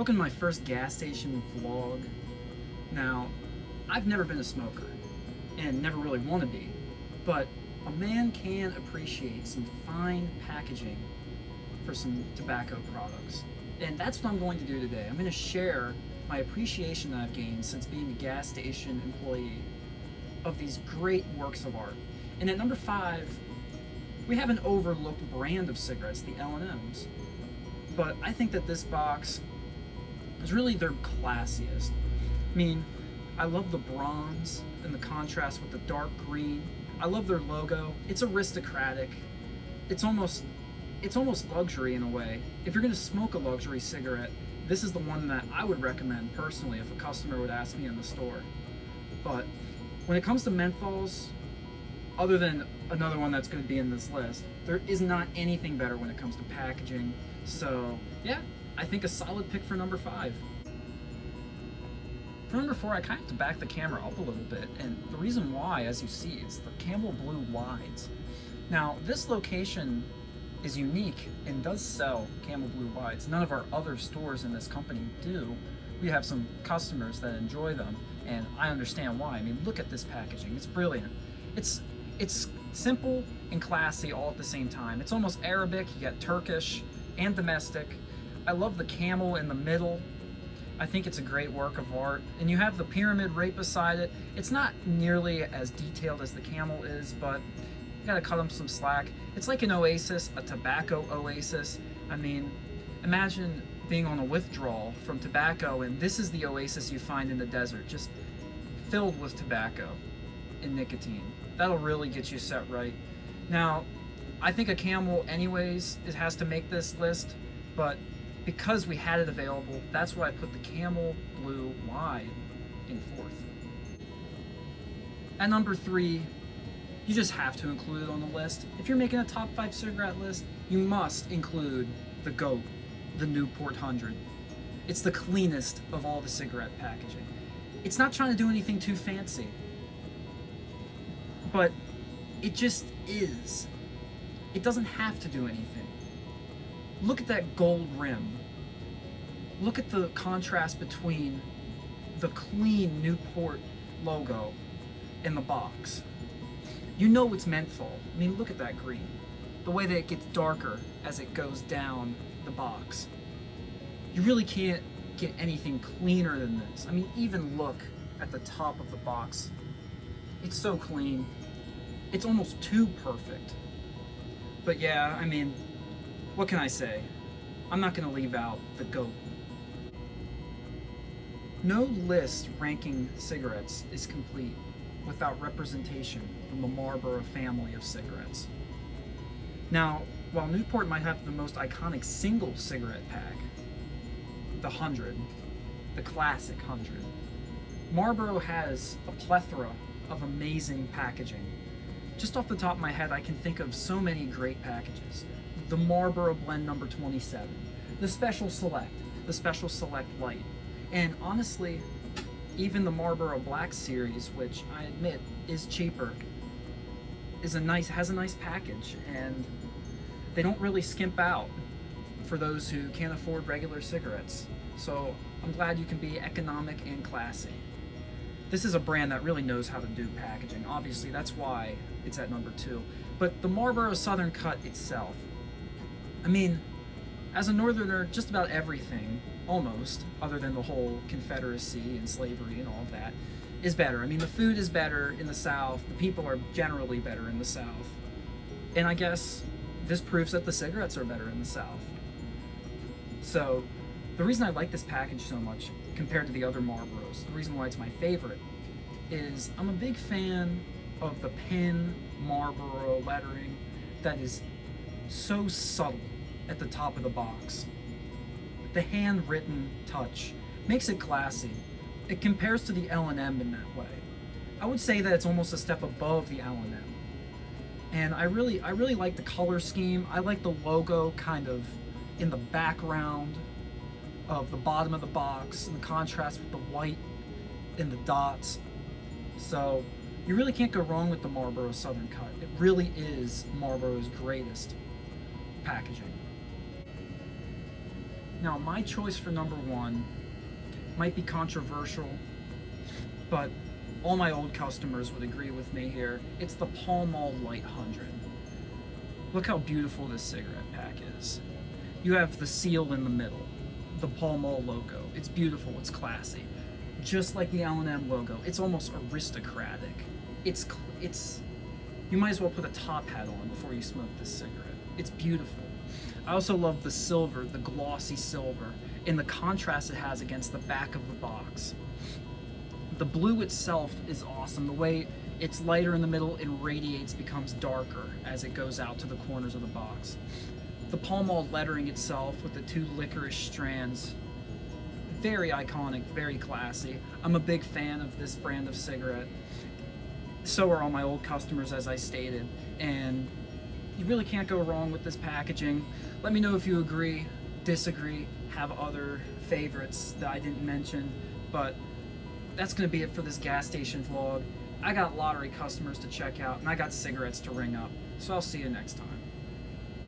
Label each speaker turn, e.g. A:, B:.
A: Welcome to my first gas station vlog. Now, I've never been a smoker and never really want to be, but a man can appreciate some fine packaging for some tobacco products. And that's what I'm going to do today. I'm going to share my appreciation that I've gained since being a gas station employee of these great works of art. And at number 5, we have an overlooked brand of cigarettes, the L&Ms. But I think that this box is really their classiest. I mean, I love the bronze and the contrast with the dark green. I love their logo. It's aristocratic. It's almost luxury in a way. If you're gonna smoke a luxury cigarette, this is the one that I would recommend personally if a customer would ask me in the store. But when it comes to menthols, other than another one that's gonna be in this list, there is not anything better when it comes to packaging. So yeah, I think a solid pick for number 5. For number 4, I kind of have to back the camera up a little bit, and the reason why, as you see, it's the Camel Blue Wides. Now, this location is unique and does sell Camel Blue Wides. None of our other stores in this company do. We have some customers that enjoy them, and I understand why. I mean, look at this packaging. It's brilliant. It's simple and classy all at the same time. It's almost Arabic. You got Turkish and domestic. I love the camel in the middle. I think it's a great work of art. And you have the pyramid right beside it. It's not nearly as detailed as the camel is, but you gotta cut them some slack. It's like an oasis, a tobacco oasis. I mean, imagine being on a withdrawal from tobacco, and this is the oasis you find in the desert, just filled with tobacco and nicotine. That'll really get you set right. Now, I think a camel anyways, it has to make this list, but because we had it available, that's why I put the Camel Blue Wide in 4th. At number 3, you just have to include it on the list. If you're making a top 5 cigarette list, you must include the GOAT, the Newport 100. It's the cleanest of all the cigarette packaging. It's not trying to do anything too fancy, but it just is. It doesn't have to do anything. Look at that gold rim. Look at the contrast between the clean Newport logo and the box. You know it's menthol. I mean, look at that green. The way that it gets darker as it goes down the box. You really can't get anything cleaner than this. I mean, even look at the top of the box. It's so clean. It's almost too perfect. But yeah, I mean, what can I say? I'm not gonna leave out the GOAT. No list ranking cigarettes is complete without representation from the Marlboro family of cigarettes. Now, while Newport might have the most iconic single cigarette pack, the 100, the classic 100, Marlboro has a plethora of amazing packaging. Just off the top of my head, I can think of so many great packages. The Marlboro Blend number 27, the Special Select, the Special Select Light, and honestly, even the Marlboro Black series, which I admit is cheaper, has a nice package, and they don't really skimp out for those who can't afford regular cigarettes. So I'm glad you can be economic and classy. This is a brand that really knows how to do packaging. Obviously, that's why it's at number 2. But the Marlboro Southern Cut itself, I mean, as a northerner, just about everything, almost, other than the whole Confederacy and slavery and all of that, is better. I mean, the food is better in the South, the people are generally better in the South, and I guess this proves that the cigarettes are better in the South. So, the reason I like this package so much compared to the other Marlboros, the reason why it's my favorite, is I'm a big fan of the pen Marlboro lettering that is so subtle at the top of the box. The handwritten touch makes it classy. It compares to the L&M in that way. I would say that it's almost a step above the L&M. And I really like the color scheme. I like the logo kind of in the background of the bottom of the box and the contrast with the white and the dots. So you really can't go wrong with the Marlboro Southern Cut. It really is Marlboro's greatest packaging. Now, my choice for number one might be controversial, but all my old customers would agree with me here. It's the Pall Mall Light 100. Look how beautiful this cigarette pack is. You have the seal in the middle, the Pall Mall logo. It's beautiful, it's classy. Just like the L&M logo, it's almost aristocratic. It's you might as well put a top hat on before you smoke this cigarette. It's beautiful. I also love the silver, the glossy silver, and the contrast it has against the back of the box. The blue itself is awesome. The way it's lighter in the middle and radiates, becomes darker as it goes out to the corners of the box. The Pall Mall lettering itself with the two licorice strands, very iconic, very classy. I'm a big fan of this brand of cigarette. So are all my old customers, as I stated, and you really can't go wrong with this packaging. Let me know if you agree, disagree, have other favorites that I didn't mention, but that's going to be it for this gas station vlog. I got lottery customers to check out, and I got cigarettes to ring up, so I'll see you next time.